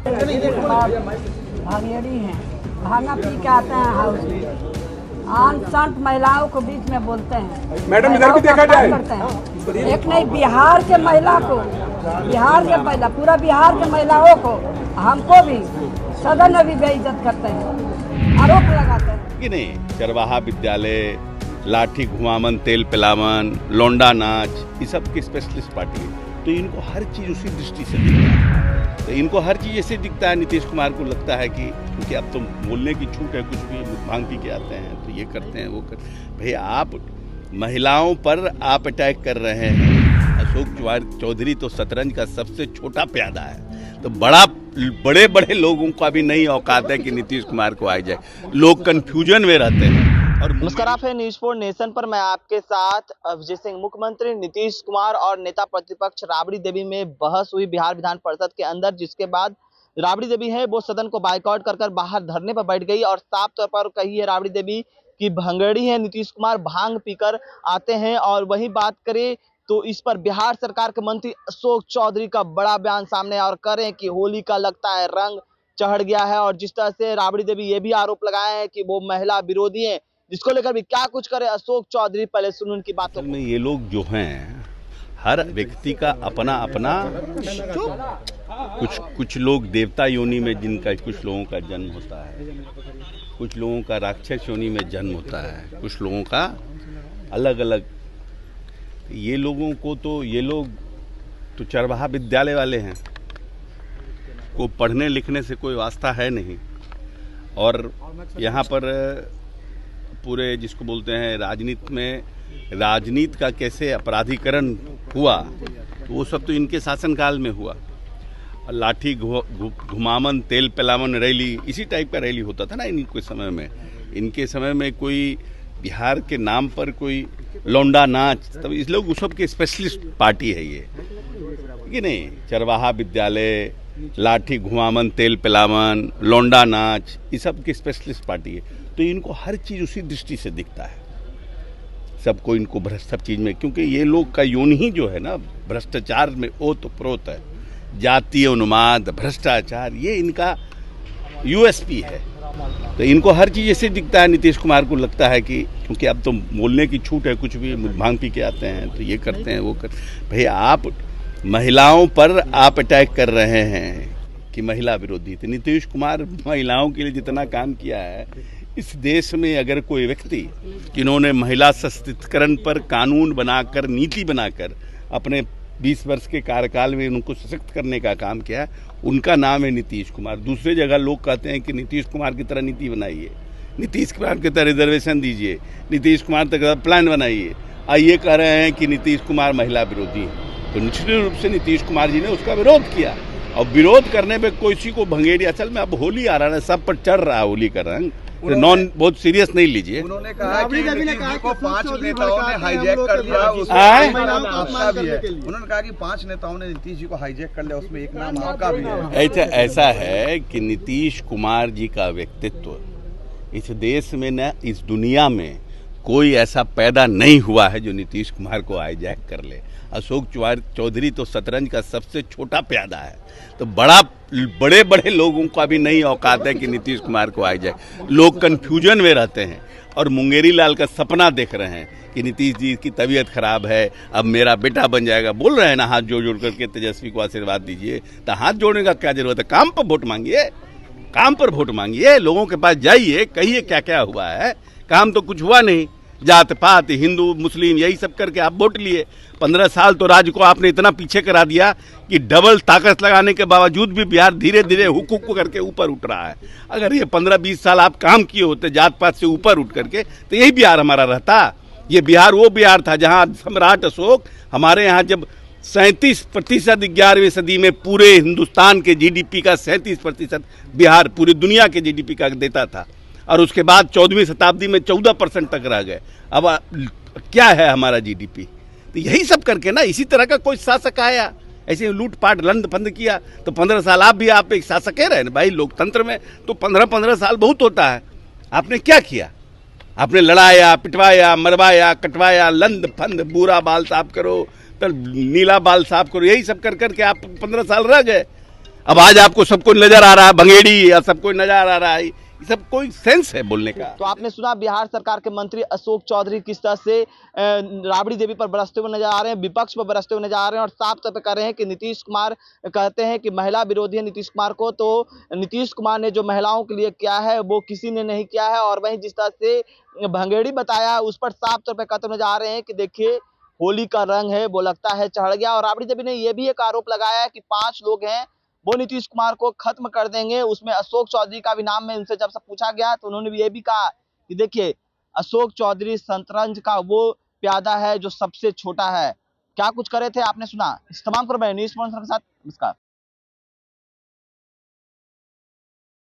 भागेड़ी हैं, भांगा पी के आते हैं हाउस में, आन संत महिलाओं को बीच में बोलते हैं। मैडम इधर भी देखा जाए, करते हैं। एक नहीं, बिहार के महिला को, बिहार के महिला, पूरा बिहार के महिलाओं को, हमको भी सदन में भी बेइज्जत करते हैं, आरोप लगाते हैं कि नहीं। चरवाहा विद्यालय, लाठी घुमावन, तेल पिलावन, लौंडा नाच, ये सब की स्पेशलिस्ट पार्टी है। तो इनको हर चीज़ उसी दृष्टि से दिखता है। तो इनको हर चीज़ ऐसे दिखता है। नीतीश कुमार को लगता है कि क्योंकि अब तो बोलने की छूट है, कुछ भी भांग पी के आते हैं तो ये करते हैं वो भैया आप महिलाओं पर आप अटैक कर रहे हैं। अशोक चौधरी तो शतरंज का सबसे छोटा प्यादा है। तो बड़े बड़े लोगों का भी नहीं औकात है कि नीतीश कुमार को आ जाए। लोग कंफ्यूजन में रहते हैं। और नमस्कार, आप है न्यूज़ 4 नेशन पर। मैं आपके साथ विजय सिंह। मुख्यमंत्री नीतीश कुमार और नेता प्रतिपक्ष राबड़ी देवी में बहस हुई बिहार विधान परिषद के अंदर, जिसके बाद राबड़ी देवी है वो सदन को बाइकआउट कर बाहर धरने पर बैठ गई और साफ तौर पर कही है राबड़ी देवी की भंगेड़ी है, नीतीश कुमार भांग पीकर आते हैं। और वही बात करें तो इस पर बिहार सरकार के मंत्री अशोक चौधरी का बड़ा बयान सामने और करें कि होली का लगता है रंग चढ़ गया है। और जिस तरह से राबड़ी देवी ये भी आरोप लगाए हैं कि वो महिला विरोधी है, जिसको लेकर भी क्या कुछ करे अशोक चौधरी। पहले सुन उनकी बातों में। ये लोग जो हैं, हर व्यक्ति का अपना अपना कुछ लोग देवता योनि में जिनका, कुछ लोगों का जन्म होता है, कुछ लोगों का राक्षस योनि में जन्म होता है, कुछ लोगों का अलग अलग। ये लोगों को तो ये लोग तो चरवाहा विद्यालय वाले हैं, को पढ़ने लिखने से कोई वास्ता है नहीं। और यहाँ पर पूरे जिसको बोलते हैं राजनीति में, राजनीति का कैसे अपराधीकरण हुआ तो वो सब तो इनके शासनकाल में हुआ। लाठी घुमावन, तेल पिलावन रैली, इसी टाइप का रैली होता था ना इनके समय में। इनके समय में कोई बिहार के नाम पर कोई लौंडा नाच, तब इस लोग उस सब के स्पेशलिस्ट पार्टी है ये कि नहीं। चरवाहा विद्यालय, लाठी घुमावन, तेल पिलावन, लौंडा नाच, ये सब की स्पेशलिस्ट पार्टी है। तो इनको हर चीज़ उसी दृष्टि से दिखता है। सबको इनको भ्रष्ट सब चीज़ में, क्योंकि ये लोग का योनि ही जो है ना भ्रष्टाचार में ओतप्रोत है। जातीय उन्माद, भ्रष्टाचार, ये इनका यूएसपी है। तो इनको हर चीज़ ऐसे दिखता है। नीतीश कुमार को लगता है कि क्योंकि अब तो बोलने की छूट है, कुछ भी भांग पी के आते हैं तो ये करते हैं वो भैया आप महिलाओं पर आप अटैक कर रहे हैं कि महिला विरोधी। तो नीतीश कुमार महिलाओं के लिए जितना काम किया है इस देश में, अगर कोई व्यक्ति जिन्होंने महिला सशक्तिकरण पर कानून बनाकर, नीति बनाकर अपने 20 वर्ष के कार्यकाल में उनको सशक्त करने का काम किया है, उनका नाम है नीतीश कुमार। दूसरे जगह लोग कहते हैं कि नीतीश कुमार की तरह नीति बनाइए, नीतीश कुमार की तरह रिजर्वेशन दीजिए, नीतीश कुमार की तरह प्लान बनाइए। ये कह रहे हैं कि नीतीश कुमार महिला विरोधी है। तो निश्चित रूप से नीतीश कुमार जी ने उसका विरोध किया। और विरोध करने पे किसी को भंगेड़ी, असल में अब होली आ रहा है, सब पर चढ़ रहा है होली का रंग, नॉन बहुत सीरियस नहीं लीजिए। उन्होंने कहा कि नीतीश को 5 नेताओं ने हाईजैक कर लिया, उसमें आपका भी है। उन्होंने कहा कि 5 नेताओं ने नीतीश जी को हाईजैक कर लिया, उसमें एक नाम आपका भी है। ऐसा है कि नीतीश कुमार जी का व्यक्तित्व इस देश में न इस दुनिया में कोई ऐसा पैदा नहीं हुआ है जो नीतीश कुमार को हाईजैक कर ले। अशोक चौधरी तो शतरंज का सबसे छोटा प्यादा है। तो बड़े बड़े लोगों का भी नहीं औकात है कि नीतीश कुमार को आ जाए। लोग कंफ्यूजन में रहते हैं और मुंगेरी लाल का सपना देख रहे हैं कि नीतीश जी की तबीयत खराब है, अब मेरा बेटा बन जाएगा। बोल रहे हैं ना हाथ जोड़ करके तेजस्वी को आशीर्वाद दीजिए। तो हाथ जोड़ने का क्या जरूरत है? काम पर वोट मांगिए, काम पर वोट मांगिए, लोगों के पास जाइए, कहिए क्या क्या हुआ है। काम तो कुछ हुआ नहीं, जात पात, हिंदू मुस्लिम यही सब करके आप वोट लिए। 15 साल तो राज्य को आपने इतना पीछे करा दिया कि डबल ताकत लगाने के बावजूद भी बिहार धीरे धीरे हुक करके ऊपर उठ रहा है। अगर ये 15-20 साल आप काम किए होते जात पात से ऊपर उठ करके, तो यही बिहार हमारा रहता। ये बिहार वो बिहार था जहाँ सम्राट अशोक हमारे यहाँ जब 37% 11वीं सदी में पूरे हिंदुस्तान के जीडीपी का 37% बिहार पूरी दुनिया के जीडीपी का देता था। और उसके बाद 14वीं शताब्दी में 14% तक रह गए। अब क्या है हमारा जीडीपी? तो यही सब करके ना, इसी तरह का कोई शासक आया, ऐसे लूटपाट लंड फंद किया। तो 15 साल आप एक शासक रहे ना भाई। लोकतंत्र में तो 15-15 साल बहुत होता है। आपने क्या किया? आपने लड़ाया, पिटवाया, मरवाया, कटवाया, लंद फंद, बुरा बाल साफ करो, तो नीला बाल साफ करो, यही सब कर करके आप 15 साल रह गए। अब आज आपको सबको नजर आ रहा है भंगेड़ी या सबको नजर आ रहा है, ये सब कोई सेंस है बोलने का? तो आपने सुना बिहार सरकार के मंत्री अशोक चौधरी किस तरह से राबड़ी देवी पर बरसते हुए नजर आ रहे हैं, विपक्ष पर बरसते हुए नजर आ रहे हैं और साफ तौर पर कह रहे हैं कि नीतीश कुमार कहते हैं कि महिला विरोधी है नीतीश कुमार को। तो नीतीश कुमार ने जो महिलाओं के लिए किया है वो किसी ने नहीं किया है, और वहीं जिस तरह से भंगेड़ी बताया उस पर साफ तौर पर कहते नजर आ रहे हैं कि देखिए होली का रंग है वो लगता है चढ़ गया। और राबड़ी देवी ने यह भी एक आरोप लगाया है कि 5 लोग हैं वो नीतीश कुमार को खत्म कर देंगे। उसमें अशोक चौधरी का भी नाम में उनसे जब सब पूछा गया तो उन्होंने भी ये भी कहा कि देखिए अशोक चौधरी शतरंज का वो प्यादा है जो सबसे छोटा है। क्या कुछ करे थे आपने सुना। इस तमाम पर मैं न्यूज़ स्पॉन्सर के साथ नमस्कार।